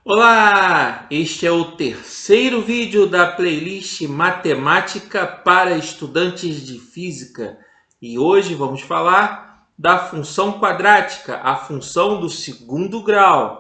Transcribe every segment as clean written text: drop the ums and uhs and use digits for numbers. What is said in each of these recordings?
Olá! Este é o terceiro vídeo da playlist Matemática para Estudantes de Física e hoje vamos falar da função quadrática, a função do segundo grau.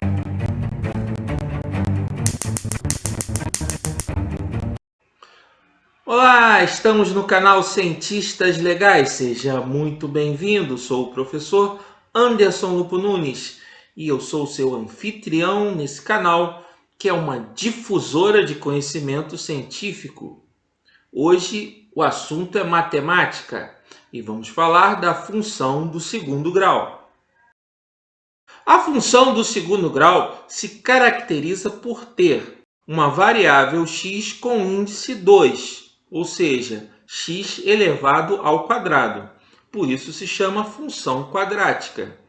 Olá, estamos no canal Cientistas Legais, seja muito bem-vindo. Sou o professor Anderson Lupo Nunes e eu sou seu anfitrião nesse canal, que é uma difusora de conhecimento científico. Hoje o assunto é matemática e vamos falar da função do segundo grau. A função do segundo grau se caracteriza por ter uma variável x com índice 2, ou seja, x elevado ao quadrado. Por isso se chama função quadrática.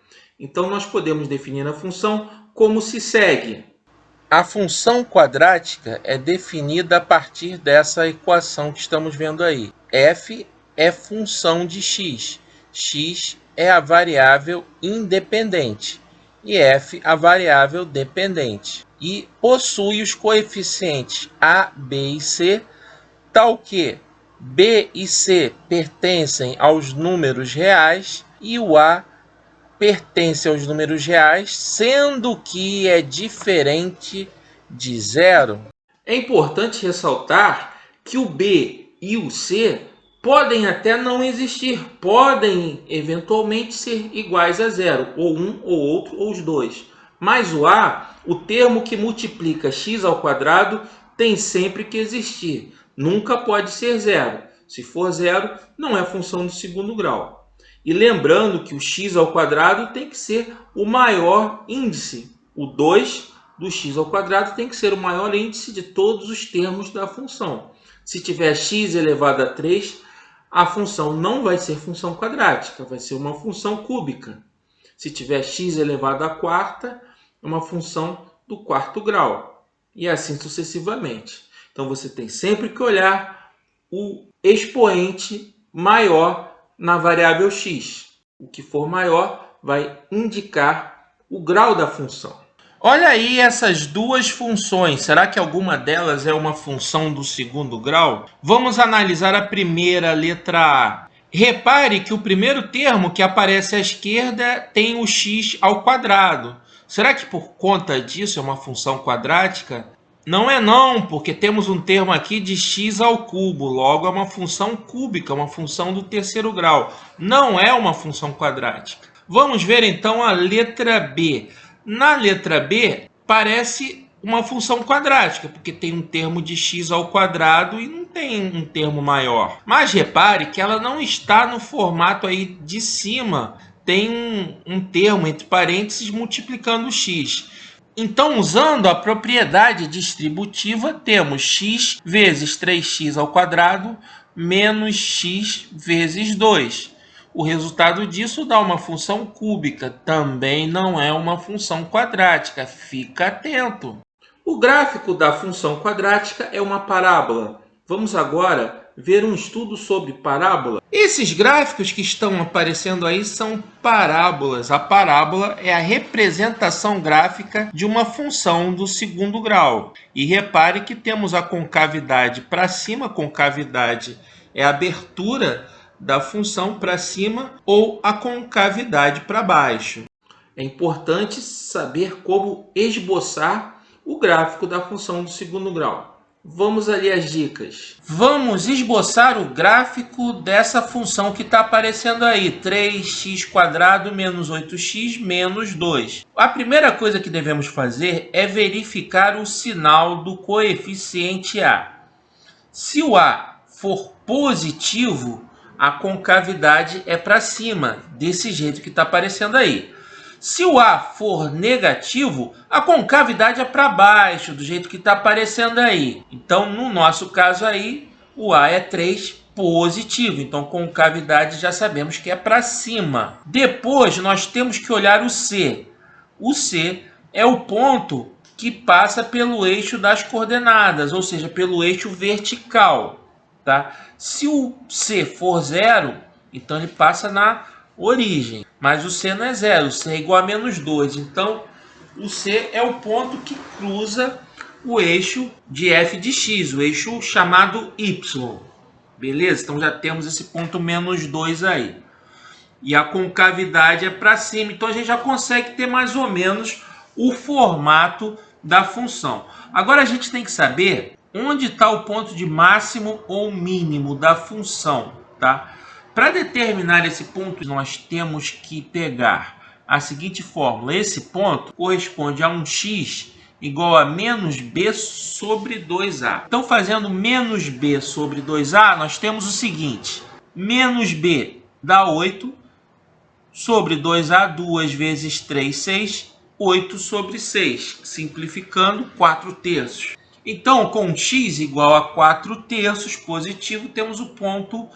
Então nós podemos definir a função como se segue. A função quadrática é definida a partir dessa equação que estamos vendo aí. F é função de x. X é a variável independente e f a variável dependente. E possui os coeficientes a, b e c, tal que b e c pertencem aos números reais e o a pertence aos números reais, sendo que é diferente de zero. É importante ressaltar que o B e o C podem até não existir, podem eventualmente ser iguais a zero, ou um, ou outro, ou os dois. Mas o A, o termo que multiplica x ao quadrado, tem sempre que existir. Nunca pode ser zero. Se for zero, não é função do segundo grau. E lembrando que o x ao quadrado tem que ser o maior índice. O 2 do x ao quadrado tem que ser o maior índice de todos os termos da função. Se tiver x elevado a 3, a função não vai ser função quadrática, vai ser uma função cúbica. Se tiver x elevado à quarta, é uma função do quarto grau. E assim sucessivamente. Então você tem sempre que olhar o expoente maior na variável x. O que for maior vai indicar o grau da função. Olha aí essas duas funções. Será que alguma delas é uma função do segundo grau? Vamos analisar a primeira, a letra A. Repare que o primeiro termo que aparece à esquerda tem o x ao quadrado. Será que por conta disso é uma função quadrática? Não é não, porque temos um termo aqui de x ao cubo, logo é uma função cúbica, uma função do terceiro grau. Não é uma função quadrática. Vamos ver então a letra B. Na letra B, parece uma função quadrática, porque tem um termo de x ao quadrado e não tem um termo maior. Mas repare que ela não está no formato aí de cima. Tem um termo entre parênteses multiplicando x. Então, usando a propriedade distributiva, temos x vezes 3x ao quadrado menos x vezes 2. O resultado disso dá uma função cúbica, também não é uma função quadrática, fica atento. O gráfico da função quadrática é uma parábola. Vamos agora ver um estudo sobre parábola. Esses gráficos que estão aparecendo aí são parábolas. A parábola é a representação gráfica de uma função do segundo grau. E repare que temos a concavidade para cima, concavidade é a abertura da função para cima ou a concavidade para baixo. É importante saber como esboçar o gráfico da função do segundo grau. Vamos ali as dicas. Vamos esboçar o gráfico dessa função que está aparecendo aí. 3x² menos 8x menos 2. A primeira coisa que devemos fazer é verificar o sinal do coeficiente A. Se o A for positivo, a concavidade é para cima, desse jeito que está aparecendo aí. Se o A for negativo, a concavidade é para baixo, do jeito que está aparecendo aí. Então, no nosso caso aí, o A é 3 positivo. Então, concavidade já sabemos que é para cima. Depois, nós temos que olhar o C. O C é o ponto que passa pelo eixo das coordenadas, ou seja, pelo eixo vertical. Tá? Se o C for zero, então ele passa na origem. Mas o C não é zero, o C é igual a menos 2. Então, O C é o ponto que cruza o eixo de f de x, o eixo chamado y. Beleza? Então já temos esse ponto menos 2 aí. E a concavidade é para cima. Então a gente já consegue ter mais ou menos o formato da função. Agora a gente tem que saber onde está o ponto de máximo ou mínimo da função, tá? Para determinar esse ponto, nós temos que pegar a seguinte fórmula. Esse ponto corresponde a um x igual a menos b sobre 2a. Então, fazendo menos b sobre 2a, nós temos o seguinte. Menos b dá 8 sobre 2a, 2 vezes 3, 6, 8 sobre 6. Simplificando, 4 terços. Então, com x igual a 4 terços positivo, temos o ponto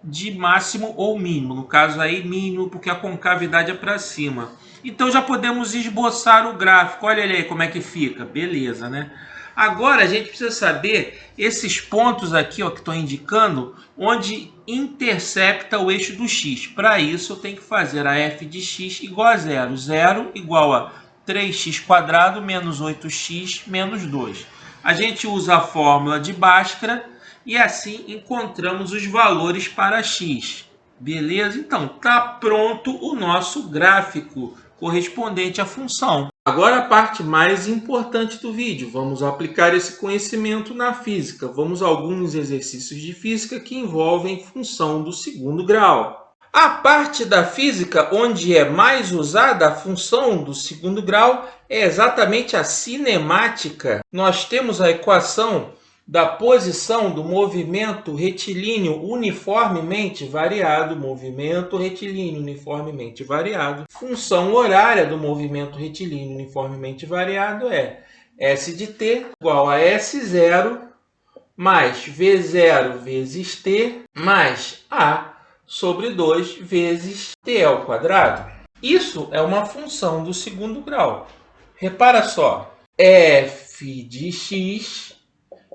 de máximo ou mínimo. No caso aí, mínimo, porque a concavidade é para cima. Então, já podemos esboçar o gráfico. Olha aí como é que fica. Beleza, né? Agora, a gente precisa saber esses pontos aqui, ó, que estou indicando, onde intercepta o eixo do x. Para isso, eu tenho que fazer a f de x igual a zero. Zero igual a 3x² menos 8x menos 2. A gente usa a fórmula de Bhaskara e assim encontramos os valores para x. Beleza? Então, está pronto o nosso gráfico correspondente à função. Agora a parte mais importante do vídeo. Vamos aplicar esse conhecimento na física. Vamos a alguns exercícios de física que envolvem função do segundo grau. A parte da física onde é mais usada a função do segundo grau é exatamente a cinemática. Nós temos a equação da posição do movimento retilíneo uniformemente variado, Função horária do movimento retilíneo uniformemente variado é S de t igual a S0 mais V0 vezes t mais A sobre 2 vezes t ao quadrado. Isso é uma função do segundo grau. Repara só, f de x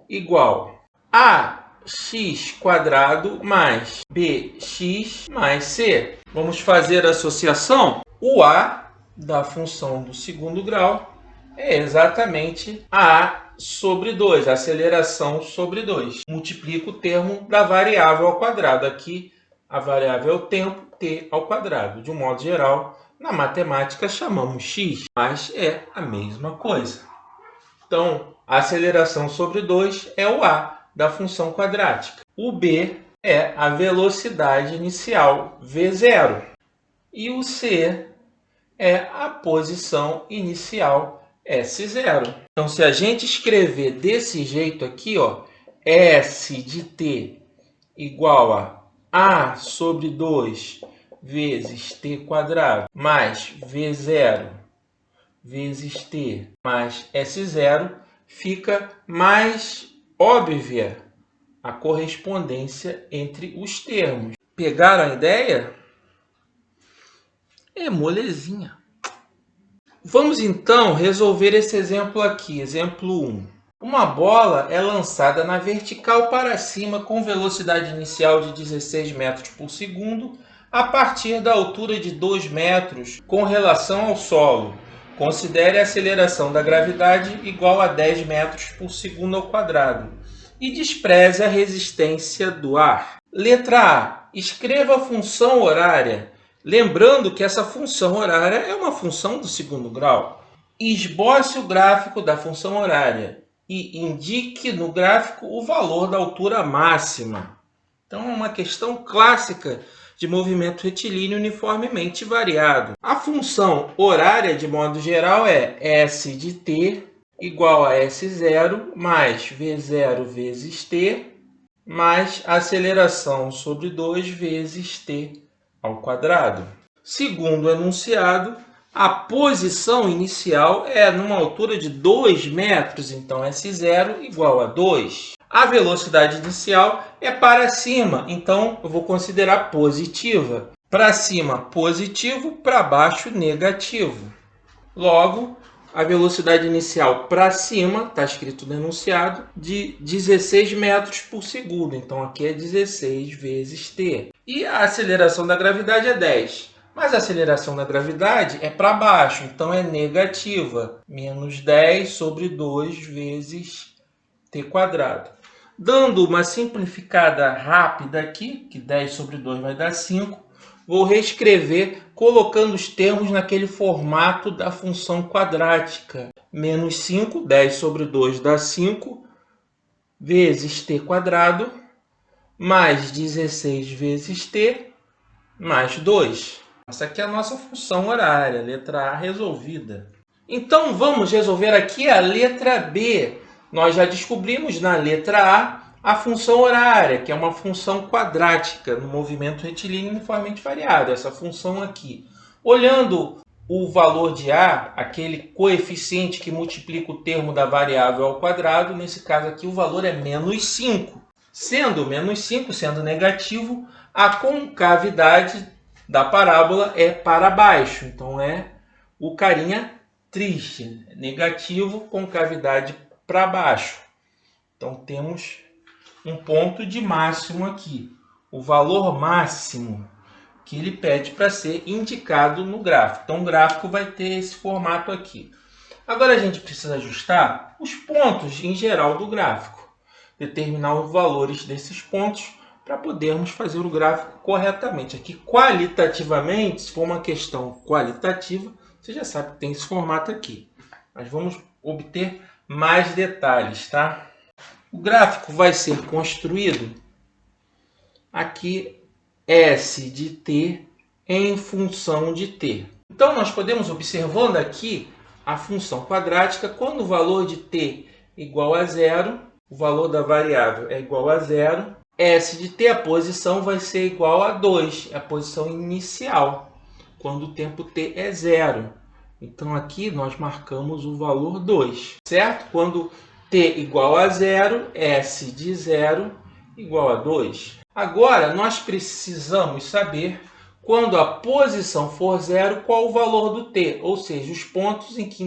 igual a x² mais bx mais c. Vamos fazer a associação? O a da função do segundo grau é exatamente a sobre 2, a aceleração sobre 2. Multiplica o termo da variável ao quadrado. Aqui a variável é o tempo, t ao quadrado. De um modo geral, na matemática chamamos x, mas é a mesma coisa. Então, a aceleração sobre 2 é o a da função quadrática. O b é a velocidade inicial, v0. E o c é a posição inicial, s0. Então, se a gente escrever desse jeito aqui, ó, s de t igual a sobre 2 vezes t² mais v0 vezes t mais S0, fica mais óbvia a correspondência entre os termos. Pegaram a ideia? É molezinha. Vamos então resolver esse exemplo aqui, exemplo 1. Uma bola é lançada na vertical para cima com velocidade inicial de 16 metros por segundo a partir da altura de 2 metros com relação ao solo. Considere a aceleração da gravidade igual a 10 metros por segundo ao quadrado e despreze a resistência do ar. Letra A. Escreva a função horária, lembrando que essa função horária é uma função do segundo grau. Esboce o gráfico da função horária e indique no gráfico o valor da altura máxima. Então, é uma questão clássica de movimento retilíneo uniformemente variado. A função horária, de modo geral, é S de t igual a S0 mais V0 vezes t mais aceleração sobre 2 vezes t ao quadrado. Segundo o enunciado, a posição inicial é numa altura de 2 metros, então S0 igual a 2. A velocidade inicial é para cima, então eu vou considerar positiva. Para cima, positivo, para baixo, negativo. Logo, a velocidade inicial para cima, está escrito no enunciado, de 16 metros por segundo. Então, aqui é 16 vezes t. E a aceleração da gravidade é 10. Mas a aceleração da gravidade é para baixo, então é negativa. Menos 10 sobre 2 vezes t quadrado. Dando uma simplificada rápida aqui, que 10 sobre 2 vai dar 5, vou reescrever colocando os termos naquele formato da função quadrática. Menos 5, 10 sobre 2 dá 5, vezes t quadrado, mais 16 vezes t, mais 2. Essa aqui é a nossa função horária, letra A resolvida. Então vamos resolver aqui a letra B. Nós já descobrimos na letra A função horária, que é uma função quadrática no movimento retilíneo uniformemente variado, essa função aqui. Olhando o valor de A, aquele coeficiente que multiplica o termo da variável ao quadrado, nesse caso aqui o valor é menos 5. Sendo menos 5, sendo negativo, a concavidade da parábola é para baixo. Então é o carinha triste, negativo, concavidade para baixo. Então temos um ponto de máximo aqui, o valor máximo que ele pede para ser indicado no gráfico. Então o gráfico vai ter esse formato aqui. Agora a gente precisa ajustar os pontos em geral do gráfico, determinar os valores desses pontos para podermos fazer o gráfico corretamente. Aqui, qualitativamente, se for uma questão qualitativa, você já sabe que tem esse formato aqui. Mas vamos obter mais detalhes, tá? O gráfico vai ser construído aqui S de t em função de t. Então, nós podemos, observando aqui a função quadrática, quando o valor de t é igual a zero, o valor da variável é igual a zero, S de t, a posição, vai ser igual a 2, a posição inicial, quando o tempo t é zero. Então, aqui nós marcamos o valor 2, certo? Quando t igual a zero, S de zero igual a 2. Agora, nós precisamos saber, quando a posição for zero, qual o valor do t, ou seja, os pontos em que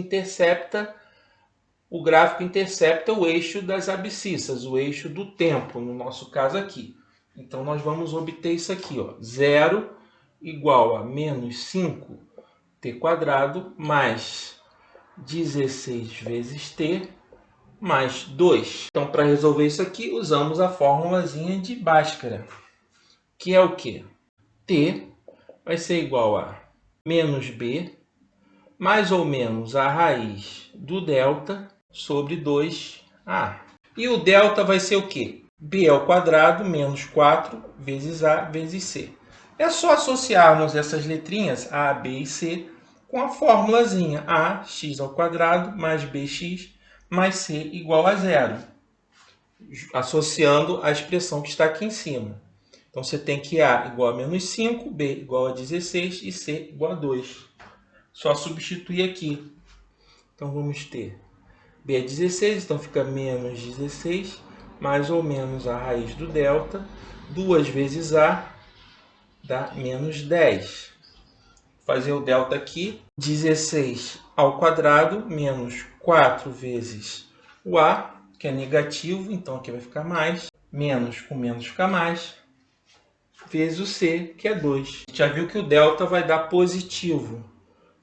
o gráfico intercepta o eixo das abscissas, o eixo do tempo, no nosso caso aqui. Então, nós vamos obter isso aqui, ó, 0 igual a menos 5t quadrado mais 16 vezes t mais 2. Então, para resolver isso aqui, usamos a formulazinha de Bhaskara, que é o quê? T vai ser igual a menos b mais ou menos a raiz do delta sobre 2a. E o delta vai ser o quê? B ao quadrado menos 4 vezes A vezes C. É só associarmos essas letrinhas A, B e C com a formulazinha ax ao quadrado mais bx mais c igual a zero, associando a expressão que está aqui em cima. Então, você tem que A igual a menos 5, B igual a 16 e C igual a 2. Só substituir aqui. Então, vamos ter B é 16, então fica menos 16, mais ou menos a raiz do delta, 2 vezes A dá menos 10. Vou fazer o delta aqui, 16 ao quadrado, menos 4 vezes o A, que é negativo, então aqui vai ficar mais, menos com menos fica mais, vezes o C, que é 2. A gente já viu que o delta vai dar positivo.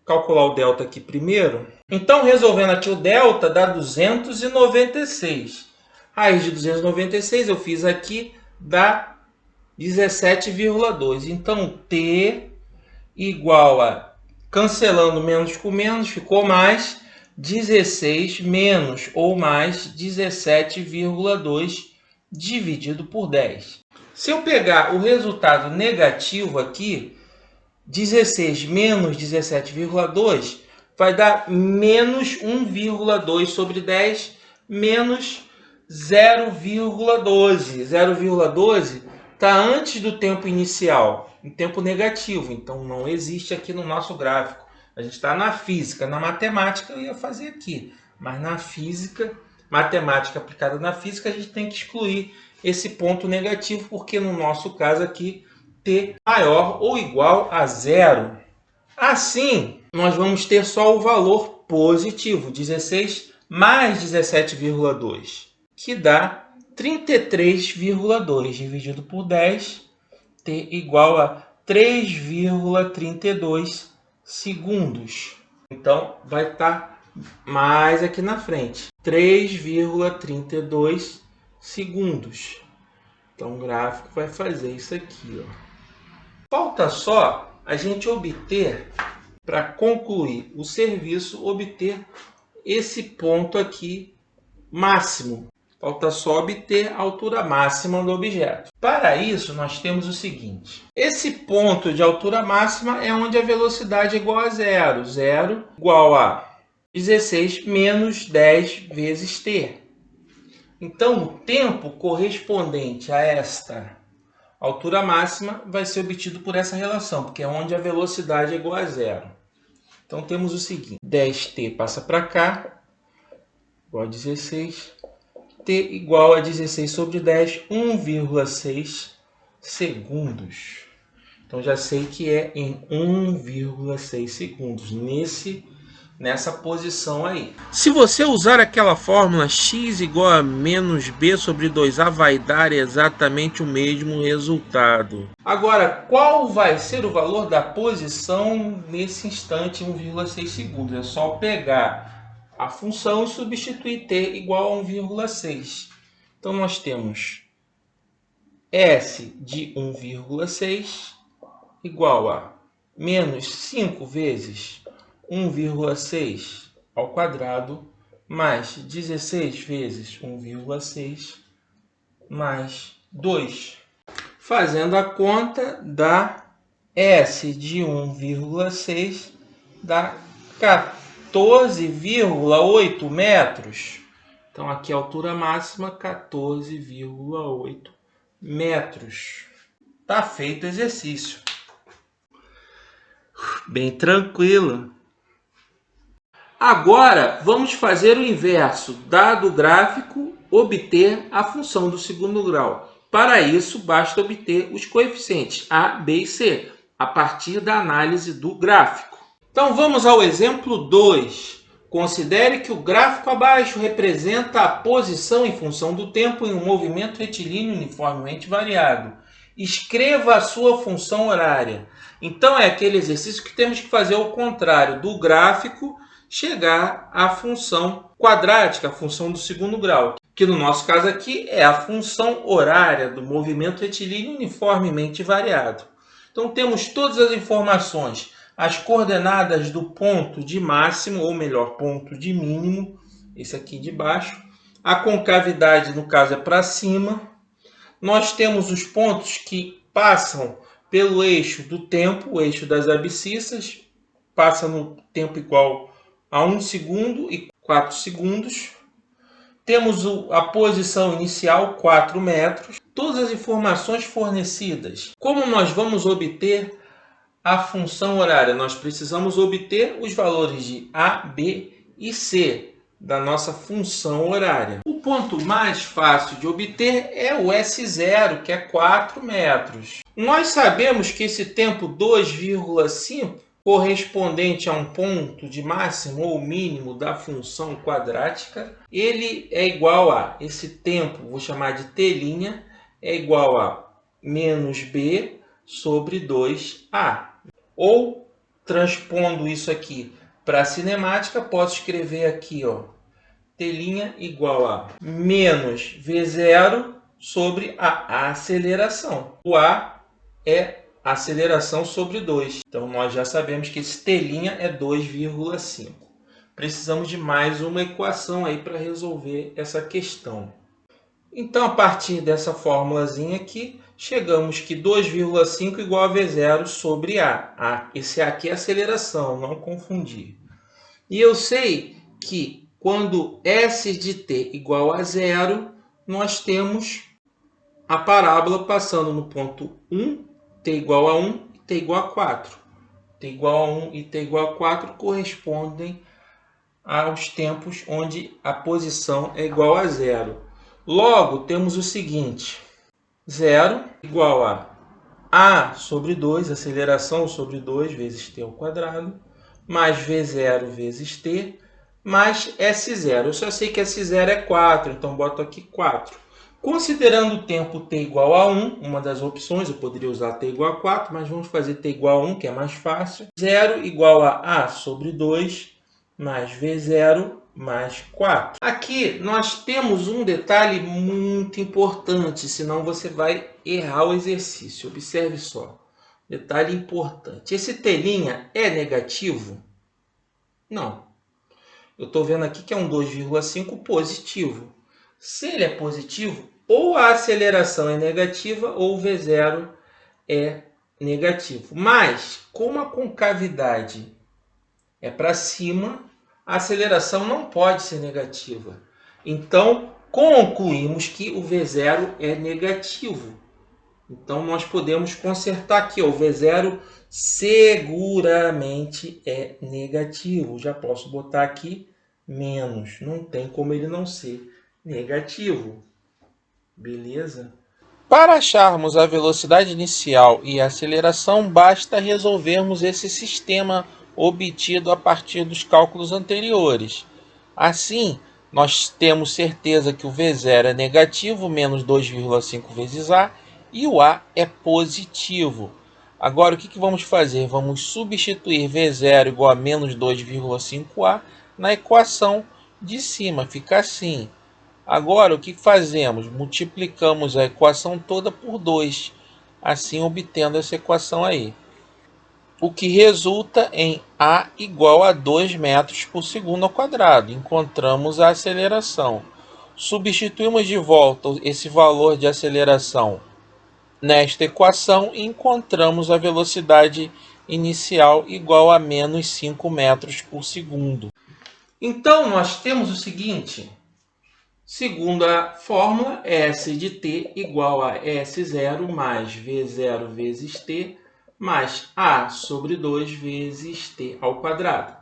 Calcular o delta aqui primeiro. Então, resolvendo aqui o delta, dá 296. Raiz de 296, eu fiz aqui, dá 17,2. Então, t igual a, cancelando menos com menos, ficou mais 16 menos ou mais 17,2 dividido por 10. Se eu pegar o resultado negativo aqui, 16 menos 17,2 vai dar menos 1,2 sobre 10 menos 0,12. 0,12 está antes do tempo inicial, em tempo negativo. Então, não existe aqui no nosso gráfico. A gente está na física. Na matemática, eu ia fazer aqui. Mas na física, matemática aplicada na física, a gente tem que excluir esse ponto negativo, porque no nosso caso aqui, t maior ou igual a zero. Assim, nós vamos ter só o valor positivo, 16 mais 17,2, que dá 33,2 dividido por 10, t igual a 3,32 segundos. Então, vai estar mais aqui na frente. 3,32 segundos. Então, o gráfico vai fazer isso aqui, ó. Falta só a gente obter, para concluir o serviço, obter esse ponto aqui máximo. Falta só obter a altura máxima do objeto. Para isso, nós temos o seguinte. Esse ponto de altura máxima é onde a velocidade é igual a zero. Zero igual a 16 menos 10 vezes t. Então, o tempo correspondente a esta altura máxima vai ser obtido por essa relação, porque é onde a velocidade é igual a zero. Então, temos o seguinte. 10t passa para cá, igual a 16. T igual a 16 sobre 10, 1,6 segundos. Então, já sei que é em 1,6 segundos, nessa posição aí. Se você usar aquela fórmula x igual a menos b sobre 2a, vai dar exatamente o mesmo resultado. Agora, qual vai ser o valor da posição nesse instante 1,6 segundos? É só pegar a função e substituir t igual a 1,6. Então, nós temos S de 1,6 igual a menos 5 vezes 1,6 ao quadrado mais 16 vezes 1,6 mais 2. Fazendo a conta, dá S de 1,6 dá 14,8 metros. Então, aqui a altura máxima, 14,8 metros. Tá feito o exercício. Bem tranquilo. Agora, vamos fazer o inverso. Dado o gráfico, obter a função do segundo grau. Para isso, basta obter os coeficientes a, b e c, a partir da análise do gráfico. Então, vamos ao exemplo 2. Considere que o gráfico abaixo representa a posição em função do tempo em um movimento retilíneo uniformemente variado. Escreva a sua função horária. Então, é aquele exercício que temos que fazer ao contrário do gráfico, chegar à função quadrática, a função do segundo grau, que no nosso caso aqui é a função horária do movimento retilíneo uniformemente variado. Então, temos todas as informações, as coordenadas do ponto de máximo, ou melhor, ponto de mínimo, esse aqui de baixo. A concavidade, no caso, é para cima. Nós temos os pontos que passam pelo eixo do tempo, o eixo das abscissas, passa no tempo igual a 1 segundo e 4 segundos. Temos a posição inicial, 4 metros. Todas as informações fornecidas. Como nós vamos obter a função horária? Nós precisamos obter os valores de A, B e C da nossa função horária. O ponto mais fácil de obter é o S0, que é 4 metros. Nós sabemos que esse tempo 2,5 correspondente a um ponto de máximo ou mínimo da função quadrática, ele é igual a, esse tempo, vou chamar de t', é igual a menos b sobre 2a. Ou, transpondo isso aqui para a cinemática, posso escrever aqui, ó, t' igual a menos v0 sobre a aceleração. O a é aceleração sobre 2. Então, nós já sabemos que esse t' é 2,5. Precisamos de mais uma equação aí para resolver essa questão. Então, a partir dessa formulazinha aqui, chegamos que 2,5 igual a V0 sobre A. Esse A aqui é aceleração, não confundir. E eu sei que quando S de t igual a 0, nós temos a parábola passando no ponto 1, t igual a 1 e t igual a 4. T igual a 1 e t igual a 4 correspondem aos tempos onde a posição é igual a 0. Logo, temos o seguinte: 0 igual a sobre 2, aceleração sobre 2 vezes t ao quadrado, mais v0 vezes t, mais S0. Eu só sei que S0 é 4, então boto aqui 4. Considerando o tempo t igual a 1, uma das opções, eu poderia usar t igual a 4, mas vamos fazer t igual a 1, que é mais fácil. 0 igual a sobre 2 mais v0 mais 4. Aqui nós temos um detalhe muito importante, senão você vai errar o exercício. Observe só. Detalhe importante. Esse t' é negativo? Não. Eu estou vendo aqui que é um 2,5 positivo. Se ele é positivo, ou a aceleração é negativa ou o V0 é negativo. Mas, como a concavidade é para cima, a aceleração não pode ser negativa. Então, concluímos que o V0 é negativo. Então, nós podemos consertar aqui. O V0 seguramente é negativo. Já posso botar aqui menos. Não tem como ele não ser negativo. Beleza? Para acharmos a velocidade inicial e a aceleração, basta resolvermos esse sistema obtido a partir dos cálculos anteriores. Assim, nós temos certeza que o V0 é negativo, menos 2,5 vezes A, e o A é positivo. Agora, o que vamos fazer? Vamos substituir V0 igual a menos 2,5A na equação de cima. Fica assim. Agora, o que fazemos? Multiplicamos a equação toda por 2, assim obtendo essa equação aí. O que resulta em A igual a 2 metros por segundo ao quadrado. Encontramos a aceleração. Substituímos de volta esse valor de aceleração nesta equação e encontramos a velocidade inicial igual a menos 5 metros por segundo. Então, nós temos o seguinte. Segundo a fórmula, S de t igual a S0 mais V0 vezes t mais A sobre 2 vezes t ao quadrado.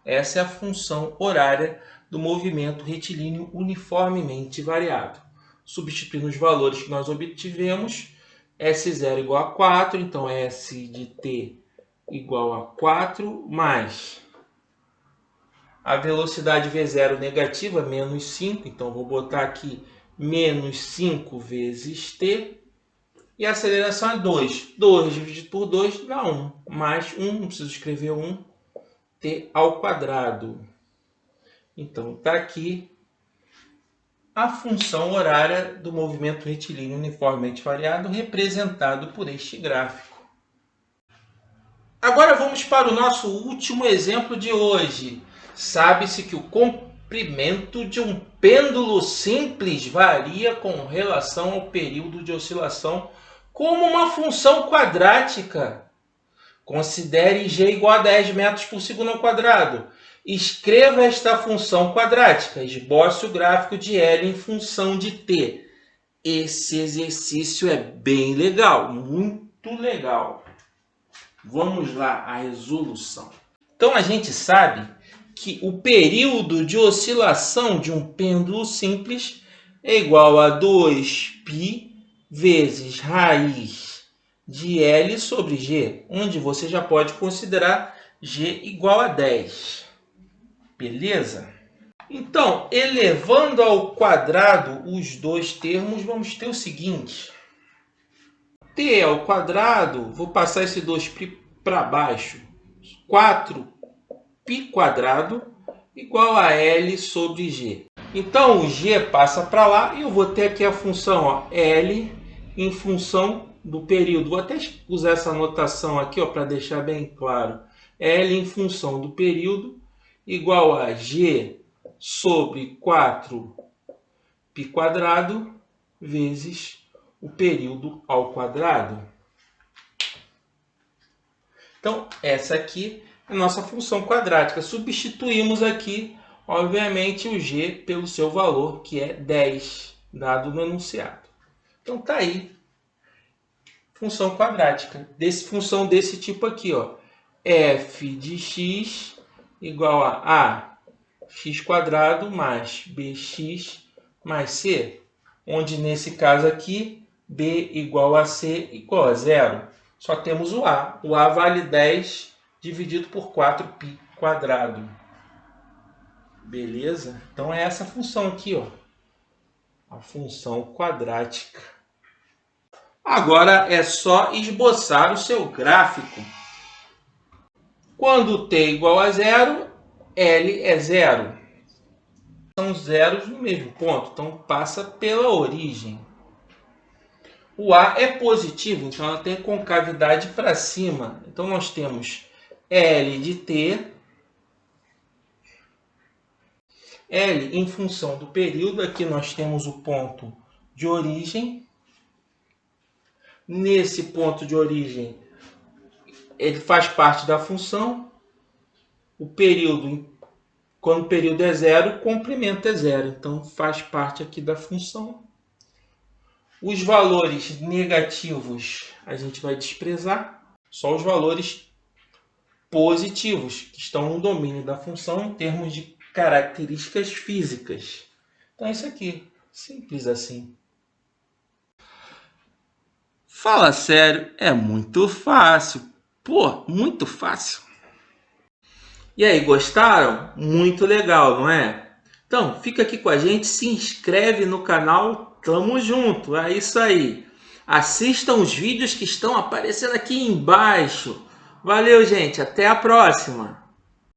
Essa é a função horária do movimento retilíneo uniformemente variado. Substituindo os valores que nós obtivemos, S0 igual a 4, então S de t igual a 4 mais a velocidade V0 negativa, menos 5, então vou botar aqui menos 5 vezes t. E a aceleração é 2. 2 dividido por 2 dá 1. Mais 1, não preciso escrever 1, t ao quadrado. Então está aqui a função horária do movimento retilíneo uniformemente variado, representado por este gráfico. Agora vamos para o nosso último exemplo de hoje. Sabe-se que o comprimento de um pêndulo simples varia com relação ao período de oscilação como uma função quadrática. Considere g igual a 10 metros por segundo ao quadrado. Escreva esta função quadrática. Esboce o gráfico de L em função de t. Esse exercício é bem legal, muito legal. Vamos lá, a resolução. Então, a gente sabe que o período de oscilação de um pêndulo simples é igual a 2π vezes raiz de L sobre G, onde você já pode considerar G igual a 10. Beleza? Então, elevando ao quadrado os dois termos, vamos ter o seguinte. T ao quadrado, vou passar esse 2π para baixo. 4π quadrado igual a L sobre G. Então, o G passa para lá e eu vou ter aqui a função L em função do período. Vou até usar essa notação aqui para deixar bem claro. L em função do período igual a G sobre 4π quadrado vezes o período ao quadrado. Então, essa aqui é a nossa função quadrática. Substituímos aqui, obviamente, o g pelo seu valor, que é 10, dado no enunciado. Então, está aí, função quadrática. Função desse tipo aqui, ó, f de x igual a x quadrado mais bx mais c, onde, nesse caso aqui, b igual a c igual a 0. Só temos o A. O A vale 10 dividido por 4π quadrado. Beleza? Então é essa função aqui, ó. a função quadrática. Agora é só esboçar o seu gráfico. Quando t igual a zero, L é zero. São zeros no mesmo ponto, então passa pela origem. O A é positivo, então ela tem concavidade para cima. Então nós temos L de t, L em função do período. Aqui nós temos o ponto de origem. Nesse ponto de origem, ele faz parte da função. O período, quando o período é zero, o comprimento é zero. Então faz parte aqui da função. Os valores negativos a gente vai desprezar. Só os valores positivos, que estão no domínio da função em termos de características físicas. Então é isso aqui. Simples assim. Fala sério, é muito fácil. Pô, muito fácil. E aí, gostaram? Muito legal, não é? Então, fica aqui com a gente, se inscreve no canal, tamo junto, é isso aí. Assistam os vídeos que estão aparecendo aqui embaixo. Valeu, gente, até a próxima!